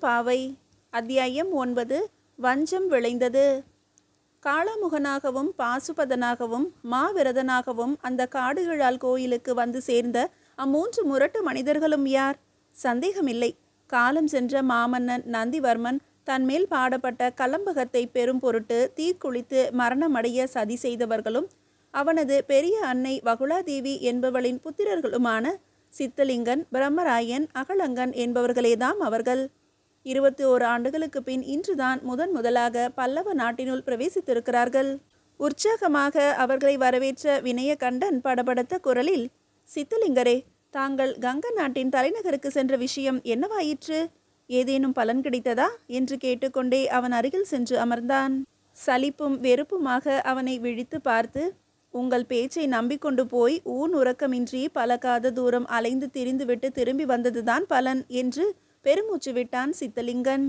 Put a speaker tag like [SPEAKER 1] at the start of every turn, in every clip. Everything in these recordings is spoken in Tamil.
[SPEAKER 1] திருவெம்பாவை அத்தியாயம் 9. வஞ்சம் விளைந்தது. காளாமுகனாகவும் பாசுபதனாகவும் மாவிரதனாகவும் அந்த காடுகளால் கோயிலுக்கு வந்து சேர்ந்த அம்மூன்று முரட்டு மனிதர்களும் யார்? சந்தேகமில்லை, காலம் சென்ற மாமன்னன் நந்திவர்மன் தன்மேல் பாடப்பட்ட கலம்பகத்தை பெரும் பொருட்டு தீக்குளித்து மரணமடைய சதி செய்தவர்களும் அவனது பெரிய அன்னை வகுளாதேவி என்பவளின் புத்திரர்களுமான சித்தலிங்கன், பிரம்மராயன், அகலங்கன் என்பவர்களேதாம் அவர்கள். 21 ஆண்டுகளுக்கு பின் இன்றுதான் முதலாக பல்லவ நாட்டினுள் பிரவேசித்திருக்கிறார்கள். உற்சாகமாக அவர்களை வரவேற்ற வினயகண்டன் படபடத்த குரலில், சித்தலிங்கரே, தாங்கள் கங்க நாட்டின் தலைநகருக்கு சென்ற விஷயம் என்னவாயிற்று? ஏதேனும் பலன் கிடைத்ததா என்று கேட்டுக்கொண்டே அவன் அருகில் சென்று அமர்ந்தான். சலிப்பும் வெறுப்புமாக அவனை விழித்து பார்த்து, உங்கள் பேச்சை நம்பிக்கொண்டு போய் ஊன் உறக்கமின்றி பல காத தூரம் அலைந்து திரிந்துவிட்டு திரும்பி வந்ததுதான் பலன் என்று பெருமூச்சு விட்டான் சித்தலிங்கன்.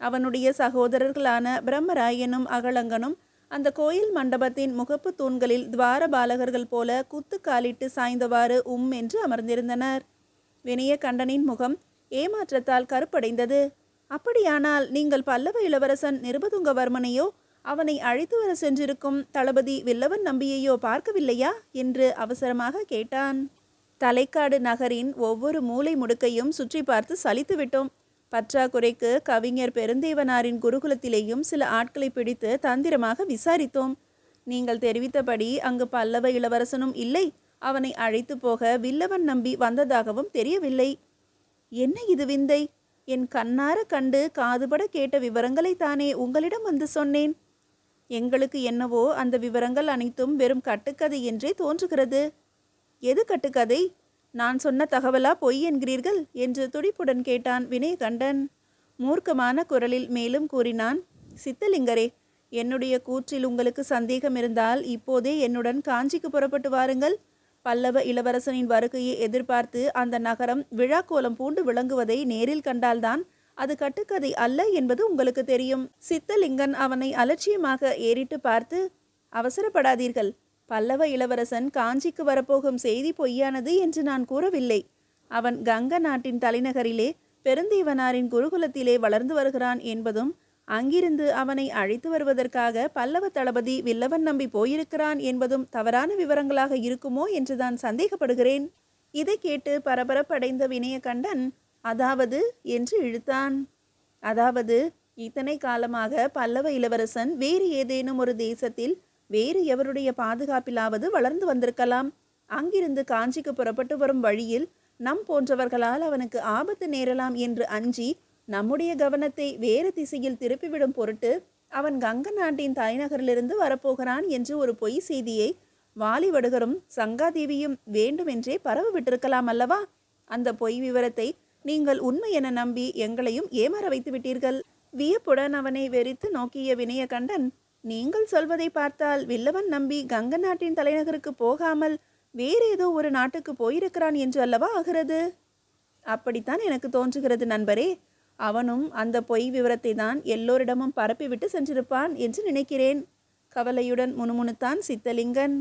[SPEAKER 1] அவனுடைய சகோதரர்களான பிரம்மராயனும் அகலங்கனும் அந்த கோயில் மண்டபத்தின் முகப்பு தூண்களில் துவாரபாலகர்கள் போல குத்துக்காலிட்டு சாய்ந்தவாறு என்று அமர்ந்திருந்தனர். வினயகண்டனின் முகம் ஏமாற்றத்தால் கருப்படைந்தது. அப்படியானால் நீங்கள் பல்லவ இளவரசன் நிருபதுங்கவர்மனையோ அவனை அழைத்து வர சென்றிருக்கும் தளபதி வில்லவன் நம்பியையோ பார்க்கவில்லையா என்று அவசரமாக கேட்டான். தலைக்காடு நகரின் ஒவ்வொரு மூலை முடுக்கையும் சுற்றி பார்த்து சலித்து விட்டோம். பற்றாக்குறைக்கு கவிஞர் பெருந்தேவனாரின் குருகுலத்திலேயும் சில ஆட்களை பிடித்து தந்திரமாக விசாரித்தோம். நீங்கள் தெரிவித்தபடி அங்கு பல்லவ இளவரசனும் இல்லை, அவனை அழைத்து போக வில்லவன் நம்பி வந்ததாகவும் தெரியவில்லை. என்ன இது விந்தை? என் கண்ணார கண்டு காதுபட கேட்ட விவரங்களை தானே உங்களிடம் வந்து சொன்னேன். எங்களுக்கு என்னவோ அந்த விவரங்கள் அனைத்தும் வெறும் கட்டுக்கதை என்றே தோன்றுகிறது. எது கட்டுக்கதை? நான் சொன்ன தகவலா பொய் என்கிறீர்கள் என்று துடிப்புடன் கேட்டான் வினயகண்டன். மூர்க்கமான குரலில் மேலும் கூறினான், சித்தலிங்கரே, என்னுடைய கூற்றில் உங்களுக்கு சந்தேகம் இருந்தால் இப்போதே என்னுடன் காஞ்சிக்கு புறப்பட்டு வாருங்கள். பல்லவ இளவரசனின் வருகையை எதிர்பார்த்து அந்த நகரம் விழாக்கோலம் பூண்டு விளங்குவதை நேரில் கண்டால்தான் அது கட்டுக்கதை அல்ல என்பது உங்களுக்கு தெரியும். சித்தலிங்கன் அவனை அலட்சியமாக ஏறிட்டு பார்த்து, அவசரப்படாதீர்கள். பல்லவ இளவரசன் காஞ்சிக்கு வரப்போகும் செய்தி பொய்யானது என்று நான் கூறவில்லை. அவன் கங்க நாட்டின் தலைநகரிலே பெருந்தேவனாரின் குருகுலத்திலே வளர்ந்து வருகிறான் என்பதும் அங்கிருந்து அவனை அழைத்து வருவதற்காக பல்லவ தளபதி வில்லவன் நம்பி போயிருக்கிறான் என்பதும் தவறான விவரங்களாக இருக்குமோ என்றுதான் சந்தேகப்படுகிறேன். இதை கேட்டு பரபரப்படைந்த வினயகண்டன், அதாவது என்று இழுத்தான். அதாவது, இத்தனை காலமாக பல்லவ இளவரசன் வேறு ஏதேனும் ஒரு தேசத்தில் வேறு எவருடைய பாதுகாப்பிலாவது வளர்ந்து வந்திருக்கலாம். அங்கிருந்து காஞ்சிக்கு புறப்பட்டு வரும் வழியில் நம் போன்றவர்களால் அவனுக்கு ஆபத்து நேரலாம் என்று அஞ்சி நம்முடைய கவனத்தை வேறு திசையில் திருப்பிவிடும் பொருட்டு அவன் கங்க நாட்டின் தலைநகரிலிருந்து வரப்போகிறான் என்று ஒரு பொய் செய்தியை வாலிவடுகரும் சங்காதேவியும் வேண்டுமென்றே பரவ விட்டிருக்கலாம் அல்லவா? அந்த பொய் விவரத்தை நீங்கள் உண்மை என நம்பி எங்களையும் ஏமாற வைத்து விட்டீர்கள். வியப்புடன் அவனை வெறித்து நோக்கிய வினயகண்டன், நீங்கள் சொல்வதை பார்த்தால் வில்லவன் நம்பி கங்க நாட்டின் தலைநகருக்கு போகாமல் வேறேதோ ஒரு நாட்டுக்கு போயிருக்கிறான் என்று அல்லவா ஆகிறது? அப்படித்தான் எனக்கு தோன்றுகிறது நண்பரே. அவனும் அந்த பொய் விவரத்தை தான் எல்லோரிடமும் பரப்பிவிட்டு சென்றிருப்பான் என்று நினைக்கிறேன். கவலையுடன் முணுமுணுத்தான் சித்தலிங்கன்.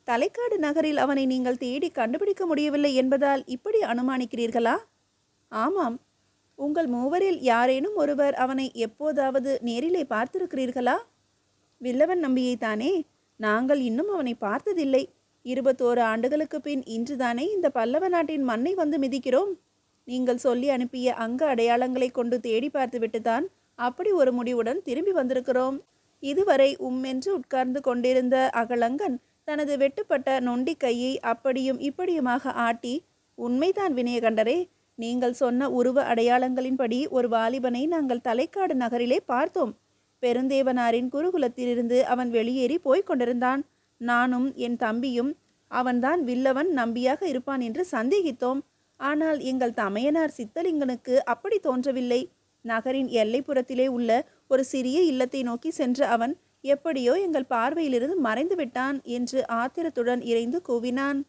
[SPEAKER 1] தலைக்காடு நகரில் அவனை நீங்கள் தேடி கண்டுபிடிக்க முடியவில்லை என்பதால் இப்படி அனுமானிக்கிறீர்களா? ஆமாம். உங்கள் மூவரில் யாரேனும் ஒருவர் அவனை எப்போதாவது நேரிலே பார்த்திருக்கிறீர்களா? வில்லவன் நம்பியைத்தானே. நாங்கள் இன்னும் அவனை பார்த்ததில்லை. 21 ஆண்டுகளுக்கு பின் இன்றுதானே இந்த பல்லவ நாட்டின் மண்ணை வந்து மிதிக்கிறோம். நீங்கள் சொல்லி அனுப்பிய அங்க அடையாளங்களை கொண்டு தேடி பார்த்துவிட்டுதான் அப்படி ஒரு முடிவுடன் திரும்பி வந்திருக்கிறோம். இதுவரை என்று உட்கார்ந்து கொண்டிருந்த அகலங்கன் தனது வெட்டுப்பட்ட நொண்டி கையை அப்படியும் இப்படியுமாக ஆட்டி, உண்மைதான் வினயகண்டரே, நீங்கள் சொன்ன உருவ அடையாளங்களின்படி ஒரு வாலிபனை நாங்கள் தலைக்காடு நகரிலே பார்த்தோம். பெருந்தேவனாரின் குருகுலத்திலிருந்து அவன் வெளியேறி போய்க் கொண்டிருந்தான். நானும் என் தம்பியும் அவன்தான் வில்லவன் நம்பியாக இருப்பான் என்று சந்தேகித்தோம். ஆனால் எங்கள் தமையனார் சித்தலிங்கனுக்கு அப்படி தோன்றவில்லை. நகரின் எல்லைப்புறத்திலே உள்ள ஒரு சிறிய இல்லத்தை நோக்கி சென்ற அவன் எப்படியோ எங்கள் பார்வையிலிருந்து மறைந்து விட்டான் என்று ஆத்திரத்துடன் இறைந்து கூவினான்.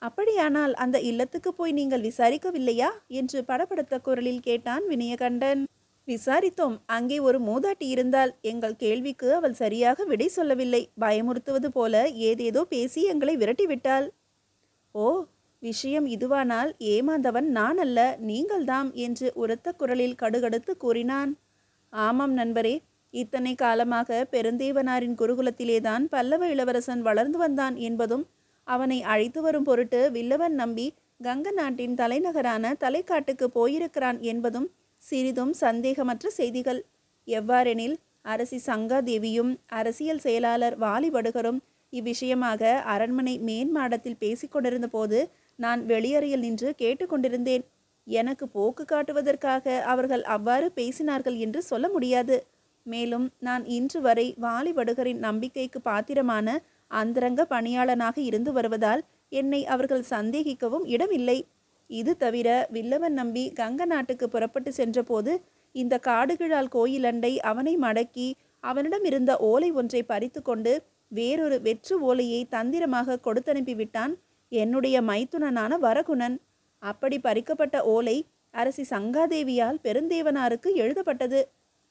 [SPEAKER 1] அப்படியானால் அந்த இல்லத்துக்கு போய் நீங்கள் விசாரிக்கவில்லையா என்று படபடத்த குரலில் கேட்டான் வினயகண்டன். விசாரித்தோம். அங்கே ஒரு மூதாட்டி இருந்தால். எங்கள் கேள்விக்கு அவள் சரியாக விடை சொல்லவில்லை. பயமுறுத்துவது போல ஏதேதோ பேசி எங்களை விரட்டிவிட்டாள். ஓ, விஷயம் இதுவானால் ஏமாந்தவன் நான் அல்ல, நீங்கள்தாம் என்று உரத்த குரலில் கடுகடுத்து கூறினான். ஆமாம் நண்பரே, இத்தனை காலமாக பெருந்தேவனாரின் குருகுலத்திலேதான் பல்லவ இளவரசன் வளர்ந்து வந்தான் என்பதும், அவனை அழைத்து வரும் பொருட்டு வில்லவன் நம்பி கங்க நாட்டின் தலைநகரான தலைக்காட்டுக்கு போயிருக்கிறான் என்பதும் சிறிதும் சந்தேகமற்ற செய்திகள். எவ்வாறெனில் அரசி சங்காதேவியும் அரசியல் செயலாளர் வாலிபடுகரும் இவ்விஷயமாக அரண்மனை மேன்மாடத்தில் பேசிக்கொண்டிருந்த போது நான் வெளியறையில் நின்று கேட்டுக்கொண்டிருந்தேன். எனக்கு போக்கு காட்டுவதற்காக அவர்கள் அவ்வாறு பேசினார்கள் என்று சொல்ல முடியாது. மேலும் நான் இன்று வரை வாலிபடுகரின் நம்பிக்கைக்கு பாத்திரமான அந்தரங்க பணியாளனாக இருந்து வருவதால் என்னை அவர்கள் சந்தேகிக்கவும் இடமில்லை. இது தவிர வில்லவன் நம்பி கங்க நாட்டுக்கு புறப்பட்டு சென்றபோது இந்த காடுகிழால் கோயிலண்டை அவனை மடக்கி அவனிடம் இருந்த ஓலை ஒன்றை பறித்து கொண்டு வேறொரு வெற்று ஓலையை தந்திரமாக கொடுத்தனுப்பிவிட்டான் என்னுடைய மைத்துனனான வரகுணன். அப்படி பறிக்கப்பட்ட ஓலை அரசி சங்காதேவியால் பெருந்தேவனாருக்கு எழுதப்பட்டது.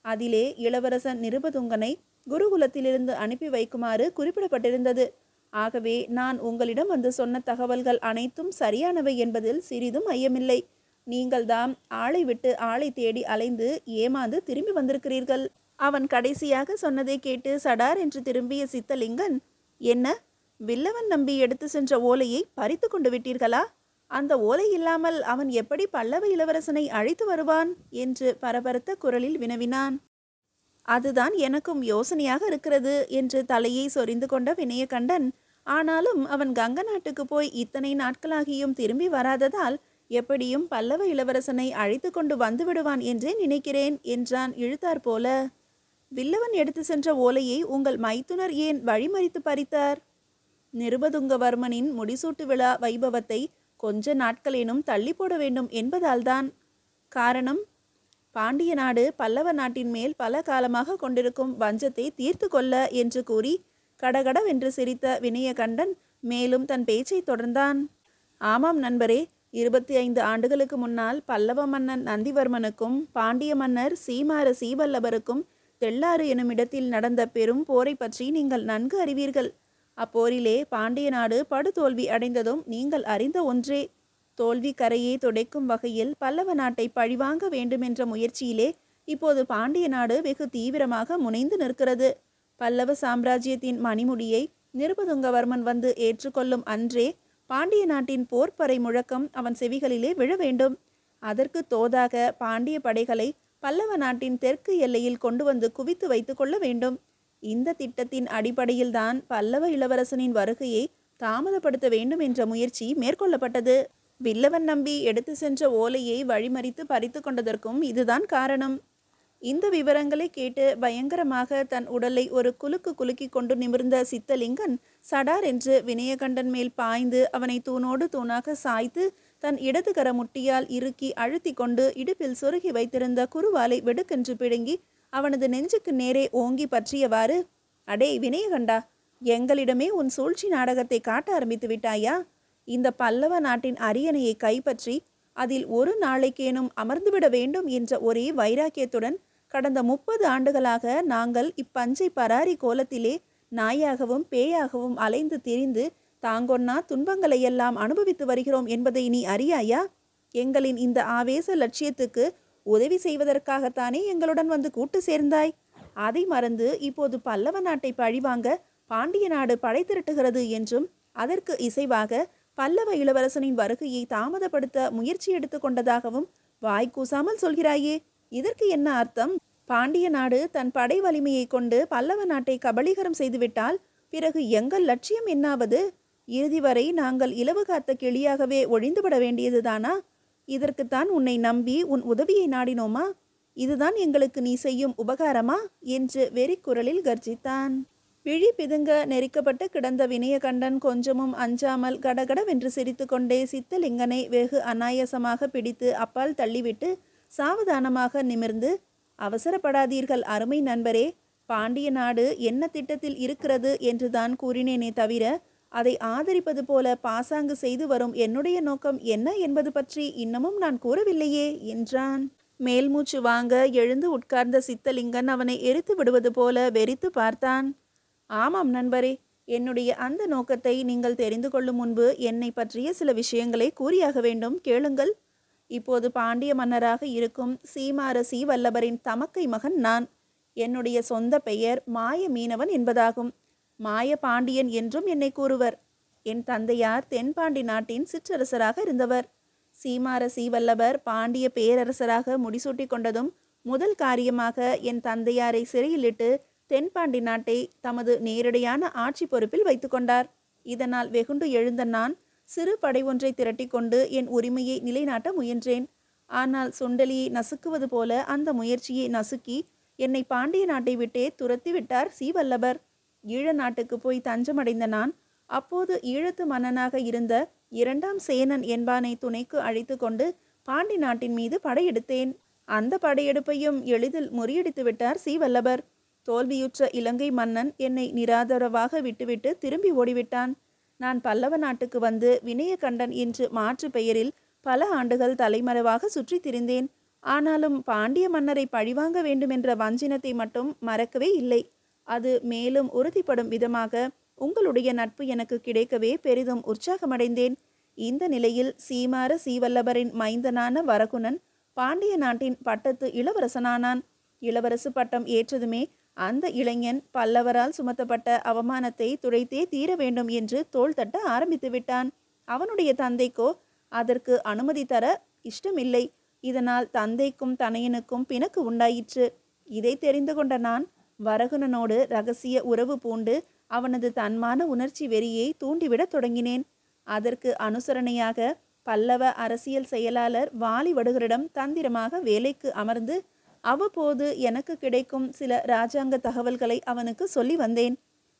[SPEAKER 1] அதிலே இளவரசன் நிருபதுங்கனை குருகுலத்திலிருந்து அனுப்பி வைக்குமாறு குறிப்பிடப்பட்டிருந்தது. ஆகவே நான் உங்களிடம் வந்து சொன்ன தகவல்கள் அனைத்தும் சரியானவை என்பதில் சிறிதும் ஐயமில்லை. நீங்கள்தாம் ஆளை விட்டு ஆளை தேடி அலைந்து ஏமாந்து திரும்பி வந்திருக்கிறீர்கள். அவன் கடைசியாக சொன்னதை கேட்டு சடார் என்று திரும்பிய சித்தலிங்கன், என்ன, வில்லவன் நம்பி எடுத்து சென்ற ஓலையை பறித்து கொண்டு விட்டீர்களா? அந்த ஓலை இல்லாமல் அவன் எப்படி பல்லவ இளவரசனை அழைத்து வருவான் என்று பரபரத்த குரலில் வினவினான். அதுதான் எனக்கும் யோசனையாக இருக்கிறது என்று தலையை சொரிந்து கொண்ட வினயகண்டன், ஆனாலும் அவன் கங்க நாட்டுக்கு போய் இத்தனை நாட்களாகியும் திரும்பி வராததால் எப்படியும் பல்லவ இளவரசனை அழைத்து கொண்டு வந்து விடுவான் என்றே நினைக்கிறேன் என்றான் இழுத்தார் போல. வில்லவன் எடுத்து சென்ற ஓலையை உங்கள் மைத்துனர் ஏன் வழிமறித்து பறித்தார்? நிருபதுங்கவர்மனின் முடிசூட்டு விழா வைபவத்தை கொஞ்ச நாட்களேனும் தள்ளி போட வேண்டும் என்பதால்தான். காரணம், பாண்டிய நாடு பல்லவ நாட்டின் மேல் பல காலமாக கொண்டிருக்கும் வஞ்சத்தை தீர்த்து கொள்ள என்று கூறி கடகடவென்று சிரித்த வினயகண்டன் மேலும் தன் பேச்சை தொடர்ந்தான். ஆமாம் நண்பரே, 25 ஆண்டுகளுக்கு முன்னால் பல்லவ மன்னன் நந்திவர்மனுக்கும் பாண்டிய மன்னர் சீமார சீவல்லபருக்கும் தெள்ளாறு எனும் இடத்தில் நடந்த பெரும் போரை பற்றி நீங்கள் நன்கு அறிவீர்கள். அப்போரிலே பாண்டிய நாடு படுதோல்வி அடைந்ததும் நீங்கள் அறிந்த ஒன்றே. தோல்வி கரையை துடைக்கும் வகையில் பல்லவ நாட்டை பழிவாங்க வேண்டுமென்ற முயற்சியிலே இப்போது பாண்டிய நாடு வெகு தீவிரமாக முனைந்து நிற்கிறது. பல்லவ சாம்ராஜ்யத்தின் மணிமுடியை நிருபதுங்கவர்மன் வந்து ஏற்றுக்கொள்ளும் அன்றே பாண்டிய நாட்டின் போர்ப்பறை முழக்கம் அவன் செவிகளிலே விழ வேண்டும். அதற்கு தோதாக பாண்டிய படைகளை பல்லவ நாட்டின் தெற்கு எல்லையில் கொண்டு வந்து குவித்து வைத்து கொள்ள வேண்டும். இந்த திட்டத்தின் அடிப்படையில்தான் பல்லவ இளவரசனின் வருகையை தாமதப்படுத்த வேண்டும் என்ற முயற்சி மேற்கொள்ளப்பட்டது. வில்லவன் நம்பி எடுத்து சென்ற ஓலையை வழிமறித்து பறித்து கொண்டதற்கும் இதுதான் காரணம். இந்த விவரங்களை கேட்டு பயங்கரமாக தன் உடலை ஒரு குலுக்கு குலுக்கி கொண்டு நிமிர்ந்த சித்தலிங்கன் சடார் என்று வினயகண்டன் மேல் பாய்ந்து அவனை தூணோடு தூணாக சாய்த்து தன் இடது கர முட்டியால் இறுக்கி அழுத்தி கொண்டு இடுப்பில் சொருகி வைத்திருந்த குருவாலை வெடுக்கென்று பிடுங்கி அவனது நெஞ்சுக்கு நேரே ஓங்கி பற்றியவாறு, அடே வினயகண்டா, எங்களிடமே உன் சூழ்ச்சி நாடகத்தை காட்ட ஆரம்பித்து விட்டாயா? இந்த பல்லவ நாட்டின் அரியணையை கைப்பற்றி அதில் ஒரு நாளைக்கேனும் அமர்ந்துவிட வேண்டும் என்ற ஒரே வைராக்கியத்துடன் கடந்த 30 ஆண்டுகளாக நாங்கள் இப்பஞ்சை பராரி கோலத்திலே நாயாகவும் பேயாகவும் அலைந்து திரிந்து தாங்கொன்னா துன்பங்களையெல்லாம் அனுபவித்து வருகிறோம் என்பதை நீ அறியாயா? எங்களின் இந்த ஆவேச லட்சியத்துக்கு உதவி செய்வதற்காகத்தானே எங்களுடன் வந்து கூட்டு சேர்ந்தாய். அதை மறந்து இப்போது பல்லவ நாட்டை பழிவாங்க பாண்டிய நாடு படை திரட்டுகிறது என்றும் அதற்கு இசைவாக பல்லவ இளவரசனின் வருகையை தாமதப்படுத்த முயற்சி எடுத்து கொண்டதாகவும் வாய்க்கூசாமல் சொல்கிறாயே, இதற்கு என்ன அர்த்தம்? பாண்டிய நாடு தன் படை வலிமையை கொண்டு பல்லவ நாட்டை கபளீகரம் செய்துவிட்டால் பிறகு எங்கள் லட்சியம் என்னாவது? இறுதி வரை நாங்கள் இலவு காத்த கிளியாகவே ஒழிந்துவிட வேண்டியதுதானா? இதற்குத்தான் உன்னை நம்பி உன் உதவியை நாடினோமா? இதுதான் எங்களுக்கு நீ செய்யும் உபகாரமா என்று வெறிக்குரலில் கர்ஜித்தான். பிழி பிதுங்க நெரிக்கப்பட்டு கிடந்த வினயகண்டன் கொஞ்சமும் அஞ்சாமல் கடகடவென்று சிரித்து கொண்டே சித்தலிங்கனை வெகு அநாயசமாக பிடித்து அப்பால் தள்ளிவிட்டு சாவதானமாக நிமிர்ந்து, அவசரப்படாதீர்கள் அருமை நண்பரே, பாண்டிய நாடு என்ன திட்டத்தில் இருக்கிறது என்றுதான் கூறினேனே தவிர அதை ஆதரிப்பது போல பாசாங்கு செய்து வரும் என்னுடைய நோக்கம் என்ன என்பது பற்றி இன்னமும் நான் கூறவில்லையே என்றான். மேல்மூச்சு வாங்க எழுந்து உட்கார்ந்த சித்தலிங்கன் அவனை எரித்து விடுவது போல வெறித்து பார்த்தான். ஆமாம் நண்பரே, என்னுடைய அந்த நோக்கத்தை நீங்கள் தெரிந்து கொள்ளும் முன்பு என்னை பற்றிய சில விஷயங்களை கூறியாக வேண்டும், கேளுங்கள். இப்போது பாண்டிய மன்னராக இருக்கும் சீமாரசி வல்லபரின் தமக்கை மகன் நான். என்னுடைய சொந்த பெயர் மாய மீனவன் என்பதாகும். மாய பாண்டியன் என்றும் என்னை கூறுவர். என் தந்தையார் தென்பாண்டி நாட்டின் சிற்றரசராக இருந்தவர். சீமாரசி வல்லபர் பாண்டிய பேரரசராக முடிசூட்டி கொண்டதும் முதல் காரியமாக என் தந்தையாரை சிறையிலிட்டு தென்பாண்டி நாட்டை தமது நேரடியான ஆட்சி பொறுப்பில் வைத்து கொண்டார். இதனால் வெகுண்டு எழுந்த நான் சிறு படை ஒன்றை திரட்டி கொண்டு என் உரிமையை நிலைநாட்ட முயன்றேன். ஆனால் சுண்டலியை நசுக்குவது போல அந்த முயற்சியை நசுக்கி என்னை பாண்டிய நாட்டை விட்டே துரத்தி விட்டார் சீவல்லபர். ஈழ நாட்டுக்கு போய் தஞ்சமடைந்த நான் அப்போது ஈழத்து மன்னனாக இருந்த 2ஆம் சேனன் என்பானை துணைக்கு அழைத்து கொண்டு பாண்டி நாட்டின் மீது படையெடுத்தேன். அந்த படையெடுப்பையும் எளிதில் முறியடித்து விட்டார் சீவல்லபர். தோல்வியுற்ற இலங்கை மன்னன் என்னை நிராதரவாக விட்டுவிட்டு திரும்பி ஓடிவிட்டான். நான் பல்லவ நாட்டுக்கு வந்து வினயகண்டன் என்று மாற்று பெயரில் பல ஆண்டுகள் தலைமறைவாக சுற்றி திரிந்தேன். ஆனாலும் பாண்டிய மன்னரை பழிவாங்க வேண்டுமென்ற வஞ்சினத்தை மட்டும் மறக்கவே இல்லை. அது மேலும் உறுதிப்படும் விதமாக உங்களுடைய நட்பு எனக்கு கிடைக்கவே பெரிதும் உற்சாகமடைந்தேன். இந்த நிலையில் சீமார சீவல்லபரின் மைந்தனான வரகுணன் பாண்டிய நாட்டின் பட்டத்து இளவரசனானான். இளவரசு பட்டம் ஏற்றதுமே அந்த இளைஞன் பல்லவரால் சுமத்தப்பட்ட அவமானத்தை துடைத்தே தீர வேண்டும் என்று தோள் தட்ட ஆரம்பித்து விட்டான். அவனுடைய தந்தைக்கோ அதற்கு அனுமதி தர இஷ்டமில்லை. இதனால் தந்தைக்கும் தனையனுக்கும் பிணக்கு உண்டாயிற்று. இதை தெரிந்து கொண்ட நான் வரகுணனோடு இரகசிய உறவு பூண்டு அவனது தன்மான உணர்ச்சி வெறியை தூண்டிவிடத் தொடங்கினேன். அதற்கு அனுசரணையாக பல்லவ அரசியல் செயலாளர் வாலிவடுகரிடம் தந்திரமாக வேலைக்கு அமர்ந்து அவ்வப்போது எனக்கு கிடைக்கும் சில இராஜாங்க தகவல்களை அவனுக்கு சொல்லி வந்தேன்.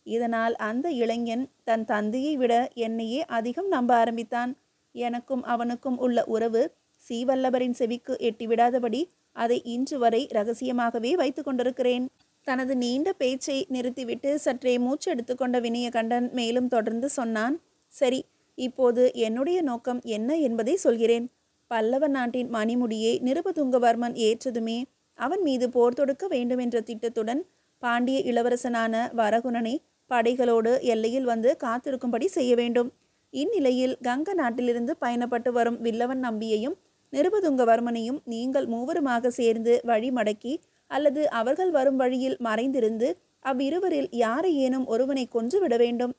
[SPEAKER 1] இதனால் அந்த இளைஞன் தன் தந்தையை விட என்னையே அதிகம் நம்ப ஆரம்பித்தான். எனக்கும் அவனுக்கும் உள்ள உறவு சீவல்லபரின் செவிக்கு எட்டிவிடாதபடி அதை இன்று வரை இரகசியமாகவே வைத்து கொண்டிருக்கிறேன். தனது நீண்ட பேச்சை நிறுத்திவிட்டு சற்றே மூச்சு எடுத்துக்கொண்ட வினயகண்டன் மேலும் தொடர்ந்து சொன்னான். சரி, இப்போது என்னுடைய நோக்கம் என்ன என்பதை சொல்கிறேன். பல்லவ நாட்டின் மணிமுடியை நிருபதுங்கவர்மன் ஏற்றதுமே அவன் மீது போர் தொடுக்க வேண்டும் என்ற திட்டத்துடன் பாண்டிய இளவரசனான வரகுணனை படைகளோடு எல்லையில் வந்து காத்திருக்கும்படி செய்ய வேண்டும். இந்நிலையில் கங்க நாட்டிலிருந்து பயணப்பட்டு வரும் வில்லவன் நம்பியையும் நிருபதுங்கவர்மனையும் நீங்கள் மூவருமாக சேர்ந்து வழி மடக்கி அல்லது அவர்கள் வரும் வழியில் மறைந்திருந்து அவ்விருவரில் யாரையேனும் ஒருவனை கொன்றுவிட வேண்டும்.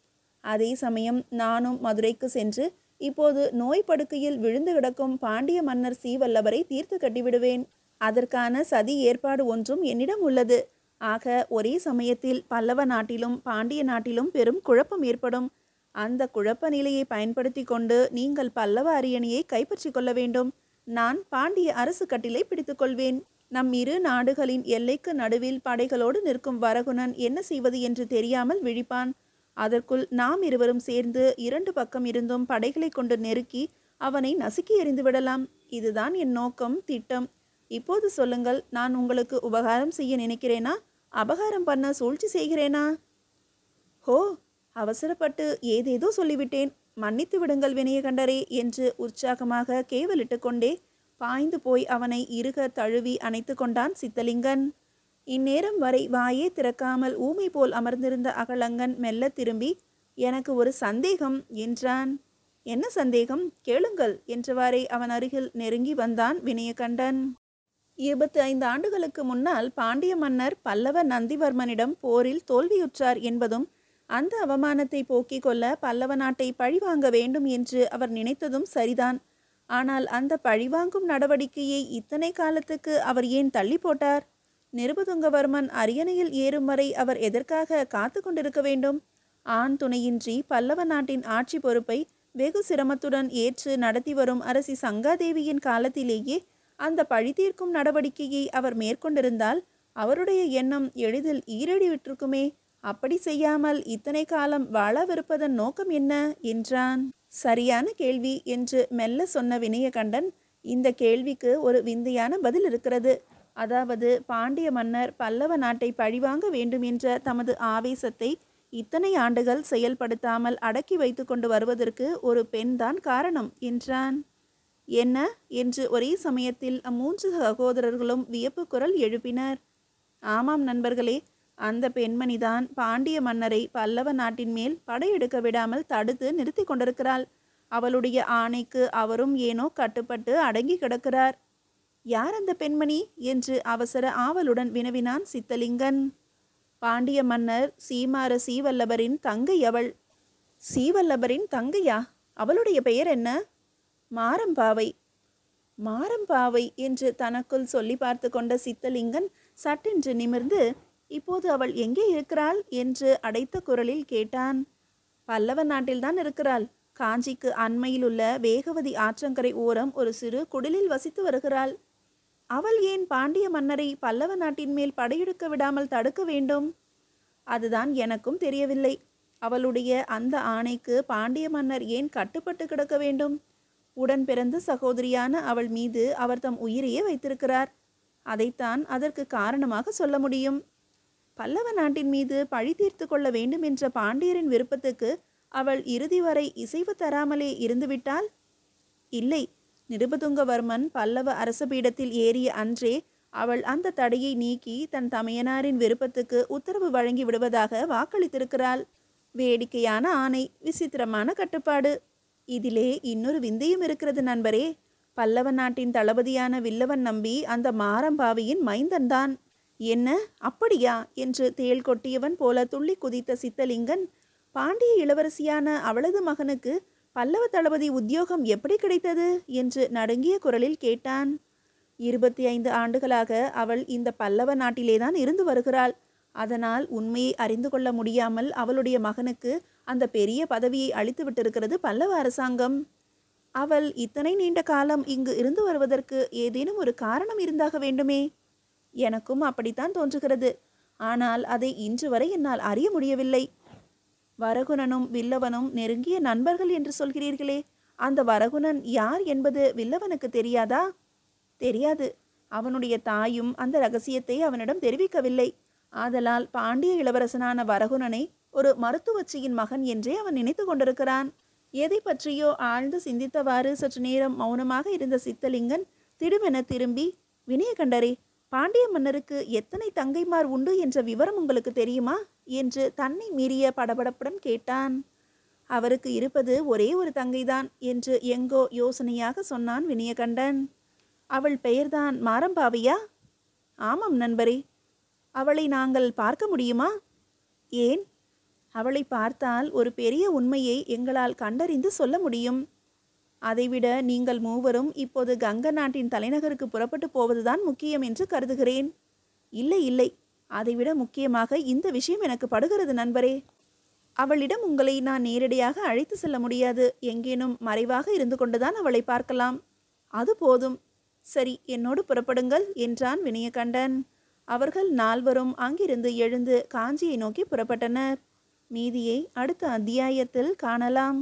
[SPEAKER 1] அதே சமயம் நானும் மதுரைக்கு சென்று இப்போது நோய் படுக்கையில் விழுந்து கிடக்கும் பாண்டிய மன்னர் சீவல்லபரை தீர்த்து கட்டிவிடுவேன். அதற்கான சதி ஏற்பாடு ஒன்றும் என்னிடம் உள்ளது. ஆக ஒரே சமயத்தில் பல்லவ நாட்டிலும் பாண்டிய நாட்டிலும் பெரும் குழப்பம் ஏற்படும். அந்த குழப்ப நிலையை பயன்படுத்தி கொண்டு நீங்கள் பல்லவ அரியணையை கைப்பற்றி கொள்ள வேண்டும். நான் பாண்டிய அரசு கட்டிலை பிடித்துக்கொள்வேன். நம் இரு நாடுகளின் எல்லைக்கு நடுவில் படைகளோடு நிற்கும் வரகுணன் என்ன செய்வது என்று தெரியாமல் விழிப்பான். அதற்குள் நாம் இருவரும் சேர்ந்து இரண்டு பக்கம் இருந்தும் படைகளை கொண்டு நெருக்கி அவனை நசுக்கி எறிந்து விடலாம். இதுதான் என் நோக்கம், திட்டம். இப்போது சொல்லுங்கள், நான் உங்களுக்கு உபகாரம் செய்ய நினைக்கிறேனா, அபகாரம் பண்ண சூழ்ச்சி செய்கிறேனா? ஹோ, அவசரப்பட்டு ஏதேதோ சொல்லிவிட்டேன், மன்னித்து விடுங்கள் வினயகண்டரே என்று உற்சாகமாக கேவலிட்டு கொண்டே பாய்ந்து போய் அவனை இறுக தழுவி அணைத்து கொண்டான் சித்தலிங்கன். இந்நேரம் வரை வாயே திறக்காமல் ஊமை போல் அமர்ந்திருந்த அகலங்கன் மெல்ல திரும்பி, எனக்கு ஒரு சந்தேகம் என்றான். என்ன சந்தேகம், கேளுங்கள் என்றவாறே அவன் அருகில் நெருங்கி வந்தான் வினயகண்டன். 25 ஆண்டுகளுக்கு முன்னால் பாண்டிய மன்னர் பல்லவ நந்திவர்மனிடம் போரில் தோல்வியுற்றார் என்பதும் அந்த அவமானத்தை போக்கிக் கொள்ள பல்லவ நாட்டை பழிவாங்க வேண்டும் என்று அவர் நினைத்ததும் சரிதான். ஆனால் அந்த பழிவாங்கும் நடவடிக்கையை இத்தனை காலத்துக்கு அவர் ஏன் தள்ளி போட்டார்? நிருபதுங்கவர்மன் அரியணையில் ஏறும் வரை அவர் எதற்காக காத்து கொண்டிருக்க வேண்டும்? ஆண் துணையின்றி பல்லவ நாட்டின் ஆட்சி பொறுப்பை வெகு சிரமத்துடன் ஏற்று நடத்தி வரும் அரசி சங்காதேவியின் காலத்திலேயே அந்த பழி தீர்க்கும் நடவடிக்கையை அவர் மேற்கொண்டிருந்தால் அவருடைய எண்ணம் எளிதில் ஈரேறிவிட்டிருக்குமே. அப்படி செய்யாமல் இத்தனை காலம் வாழவிருப்பதன் நோக்கம் என்ன என்றான். சரியான கேள்வி என்று மெல்ல சொன்ன வினயகண்டன், இந்த கேள்விக்கு ஒரு விந்தையான பதில் இருக்கிறது. அதாவது பாண்டிய மன்னர் பல்லவ நாட்டை பழிவாங்க வேண்டும் என்ற தமது ஆவேசத்தை இத்தனை ஆண்டுகள் செயல்படுத்தாமல் அடக்கி வைத்து கொண்டு வருவதற்கு ஒரு பெண்தான் காரணம் என்றான். என்ன என்று ஒரே சமயத்தில் அம்மூன்று சகோதரர்களும் வியப்பு குரல் எழுப்பினர். ஆமாம் நண்பர்களே, அந்த பெண்மணிதான் பாண்டிய மன்னரை பல்லவ நாட்டின் மேல் படையெடுக்க விடாமல் தடுத்து நிறுத்தி கொண்டிருக்கிறாள். அவளுடைய ஆணைக்கு அவரும் ஏனோ கட்டுப்பட்டு அடங்கி கிடக்கிறார். யார் அந்த பெண்மணி என்று அவசர ஆவலுடன் வினவினான் சித்தலிங்கன். பாண்டிய மன்னர் சீமார சீவல்லபரின் தங்கை அவள். சீவல்லபரின் தங்கையா? அவளுடைய பெயர் என்ன? மாரம்பாவை. மாரம்பாவை என்று தனக்குள் சொல்லி பார்த்து கொண்ட சித்தலிங்கன் சட்டென்று நிமிர்ந்து, இப்போது அவள் எங்கே இருக்கிறாள் என்று அடைத்த குரலில் கேட்டான். பல்லவ நாட்டில்தான் இருக்கிறாள். காஞ்சிக்கு அண்மையில் உள்ள வேகவதி ஆற்றங்கரை ஓரம் ஒரு சிறு குடிலில் வசித்து வருகிறாள். அவள் ஏன் பாண்டிய மன்னரை பல்லவ நாட்டின் மேல் படையெடுக்க விடாமல் தடுக்க வேண்டும்? அதுதான் எனக்கும் தெரியவில்லை. அவளுடைய அந்த ஆணைக்கு பாண்டிய மன்னர் ஏன் கட்டுப்பட்டு கிடக்க வேண்டும்? உடன் பிறந்த சகோதரியான அவள் மீது அவர் தம் உயிரையே வைத்திருக்கிறார். அதைத்தான் அதற்கு காரணமாக சொல்ல முடியும். பல்லவ நாட்டின் மீது பழி தீர்த்து கொள்ள வேண்டும் என்ற பாண்டியரின் விருப்பத்துக்கு அவள் இறுதி வரை இசைவு தராமலே இருந்துவிட்டாள். இல்லை, நிருபதுங்கவர்மன் பல்லவ அரசபீடத்தில் ஏறிய அன்றே அவள் அந்த தடையை நீக்கி தன் தமையனாரின் விருப்பத்துக்கு உத்தரவு வழங்கி விடுவதாக வாக்களித்திருக்கிறாள். வேடிக்கையான ஆணை, விசித்திரமான கட்டுப்பாடு. இதிலே இன்னொரு விந்தையும் இருக்கிறது நண்பரே. பல்லவ நாட்டின் தளபதியான வில்லவன் நம்பி அந்த மாரம்பாவியின் மைந்தன்தான். என்ன, அப்படியா என்று தேள் கொட்டியவன் போல துள்ளி குதித்த சித்தலிங்கன், பாண்டிய இளவரசியான அவளது மகனுக்கு பல்லவ தளபதி உத்தியோகம் எப்படி கிடைத்தது என்று நடுங்கிய குரலில் கேட்டான். 25 ஆண்டுகளாக அவள் இந்த பல்லவ நாட்டிலேதான் இருந்து வருகிறாள். அதனால் உண்மையை அறிந்து கொள்ள முடியாமல் அவளுடைய மகனுக்கு அந்த பெரிய பதவியை அளித்து விட்டிருக்கிறது பல்லவ அரசாங்கம். அவள் இத்தனை நீண்ட காலம் இங்கு இருந்து வருவதற்கு ஏதேனும் ஒரு காரணம் இருந்தாக வேண்டுமே. எனக்கும் அப்படித்தான் தோன்றுகிறது. ஆனால் அதை இன்று வரை என்னால் அறிய முடியவில்லை. வரகுணனும் வில்லவனும் நெருங்கிய நண்பர்கள் என்று சொல்கிறீர்களே, அந்த வரகுணன் யார் என்பது வில்லவனுக்கு தெரியாதா? தெரியாது. அவனுடைய தாயும் அந்த ரகசியத்தை அவனிடம் தெரிவிக்கவில்லை. ஆதலால் பாண்டிய இளவரசனான வரகுணனை ஒரு மருத்துவச்சியின் மகன் என்றே அவன் நினைத்து கொண்டிருக்கிறான். எதை பற்றியோ ஆழ்ந்து சிந்தித்தவாறு சற்று நேரம் மௌனமாக இருந்த சித்தலிங்கன் திடுமென திரும்பி, வினயகண்டரே, பாண்டிய மன்னருக்கு எத்தனை தங்கைமார் உண்டு என்ற விவரம் உங்களுக்கு தெரியுமா என்று தன்னை மீறிய படபடப்புடன் கேட்டான். அவருக்கு இருப்பது ஒரே ஒரு தங்கைதான் என்று எங்கோ யோசனையாக சொன்னான் வினயகண்டன். அவள் பெயர்தான் மாரம்பாவையா? ஆமாம் நண்பரே. அவளை நாங்கள் பார்க்க முடியுமா? ஏன்? அவளை பார்த்தால் ஒரு பெரிய உண்மையை எங்களால் கண்டறிந்து சொல்ல முடியும். அதைவிட நீங்கள் மூவரும் இப்போது கங்க நாட்டின் தலைநகருக்கு புறப்பட்டு போவதுதான் முக்கியம் என்று கருதுகிறேன். இல்லை இல்லை, அதைவிட முக்கியமாக இந்த விஷயம் எனக்கு படுகிறது நண்பரே. அவளிடம் உங்களை நான் நேரடியாக அழைத்து செல்ல முடியாது. எங்கேனும் மறைவாக இருந்து கொண்டுதான் அவளை பார்க்கலாம். அது போதும். சரி, என்னோடு புறப்படுங்கள் என்றான் வினயகண்டன். அவர்கள் நால்வரும் அங்கிருந்து எழுந்து காஞ்சியை நோக்கி புறப்பட்டனர். மீதியை அடுத்த அத்தியாயத்தில் காணலாம்.